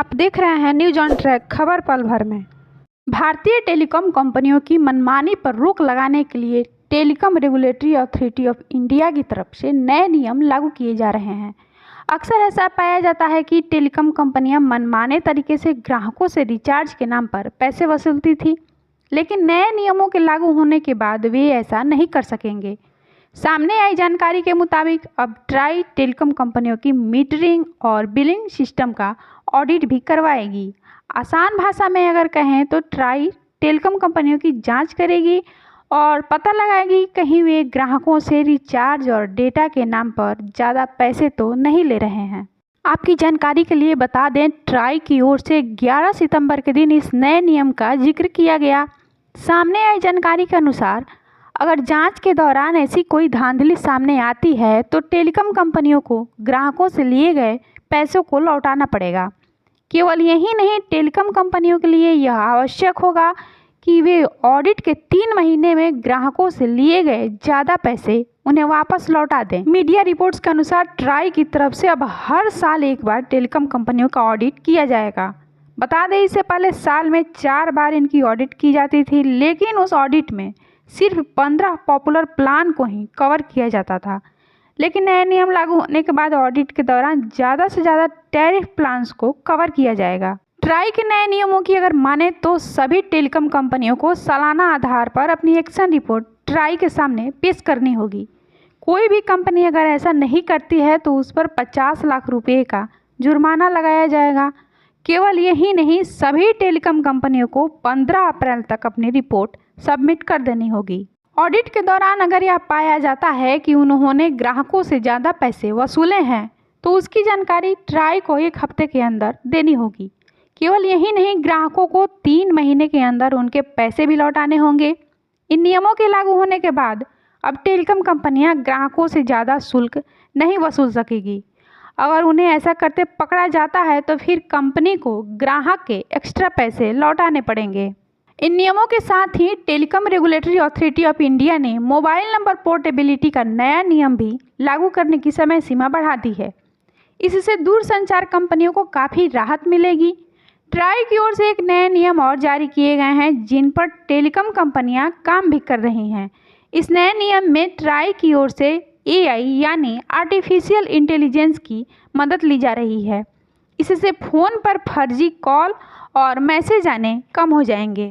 आप देख रहे हैं न्यूज ऑन ट्रैक खबर पल भर में। भारतीय टेलीकॉम कंपनियों की मनमानी पर रोक लगाने के लिए telecom regulatory authority of India की तरफ से नए नियम लागू किए जा रहे हैं। अक्सर ऐसा पाया जाता है कि टेलीकॉम कंपनियां मनमाने तरीके से ग्राहकों से रिचार्ज के नाम पर पैसे वसूलती थी, लेकिन नए नियमों के लागू होने के बाद वे ऐसा नहीं कर सकेंगे। सामने आई जानकारी के मुताबिक अब ट्राई टेलीकॉम कंपनियों की मीटरिंग और बिलिंग सिस्टम का ऑडिट भी करवाएगी। आसान भाषा में अगर कहें तो ट्राई टेलीकॉम कंपनियों की जांच करेगी और पता लगाएगी कहीं वे ग्राहकों से रिचार्ज और डेटा के नाम पर ज़्यादा पैसे तो नहीं ले रहे हैं। आपकी जानकारी के लिए बता दें, ट्राई की ओर से 11 सितंबर के दिन इस नए नियम का जिक्र किया गया। सामने आई जानकारी के अनुसार अगर जांच के दौरान ऐसी कोई धांधली सामने आती है तो टेलीकॉम कंपनियों को ग्राहकों से लिए गए पैसों को लौटाना पड़ेगा। केवल यही नहीं, टेलीकॉम कंपनियों के लिए यह आवश्यक होगा कि वे ऑडिट के 3 महीने में ग्राहकों से लिए गए ज़्यादा पैसे उन्हें वापस लौटा दें। मीडिया रिपोर्ट्स के अनुसार ट्राई की तरफ से अब हर साल एक बार टेलीकॉम कंपनियों का ऑडिट किया जाएगा। बता दें, इससे पहले साल में 4 बार इनकी ऑडिट की जाती थी, लेकिन उस ऑडिट में सिर्फ 15 पॉपुलर प्लान को ही कवर किया जाता था। लेकिन नए नियम लागू होने के बाद ऑडिट के दौरान ज़्यादा से ज़्यादा टैरिफ प्लान्स को कवर किया जाएगा। ट्राई के नए नियमों की अगर माने तो सभी टेलीकॉम कंपनियों को सालाना आधार पर अपनी एक्शन रिपोर्ट ट्राई के सामने पेश करनी होगी। कोई भी कंपनी अगर ऐसा नहीं करती है तो उस पर 50 लाख रुपये का जुर्माना लगाया जाएगा। केवल यही नहीं, सभी टेलीकॉम कंपनियों को 15 अप्रैल तक अपनी रिपोर्ट सबमिट कर देनी होगी। ऑडिट के दौरान अगर यह पाया जाता है कि उन्होंने ग्राहकों से ज़्यादा पैसे वसूले हैं तो उसकी जानकारी ट्राई को 1 हफ्ते के अंदर देनी होगी। केवल यही नहीं, ग्राहकों को 3 महीने के अंदर उनके पैसे भी लौटाने होंगे। इन नियमों के लागू होने के बाद अब टेलीकॉम कंपनियां ग्राहकों से ज़्यादा शुल्क नहीं वसूल सकेगी। अगर उन्हें ऐसा करते पकड़ा जाता है तो फिर कंपनी को ग्राहक के एक्स्ट्रा पैसे लौटाने पड़ेंगे। इन नियमों के साथ ही telecom regulatory authority of India ने मोबाइल नंबर पोर्टेबिलिटी का नया नियम भी लागू करने की समय सीमा बढ़ा दी है। इससे दूरसंचार कंपनियों को काफ़ी राहत मिलेगी। ट्राई की ओर से एक नए नियम और जारी किए गए हैं जिन पर टेलीकॉम कंपनियां काम भी कर रही हैं। इस नए नियम में ट्राई की ओर से AI यानी आर्टिफिशियल इंटेलिजेंस की मदद ली जा रही है। इससे फ़ोन पर फर्जी कॉल और मैसेज आने कम हो जाएंगे।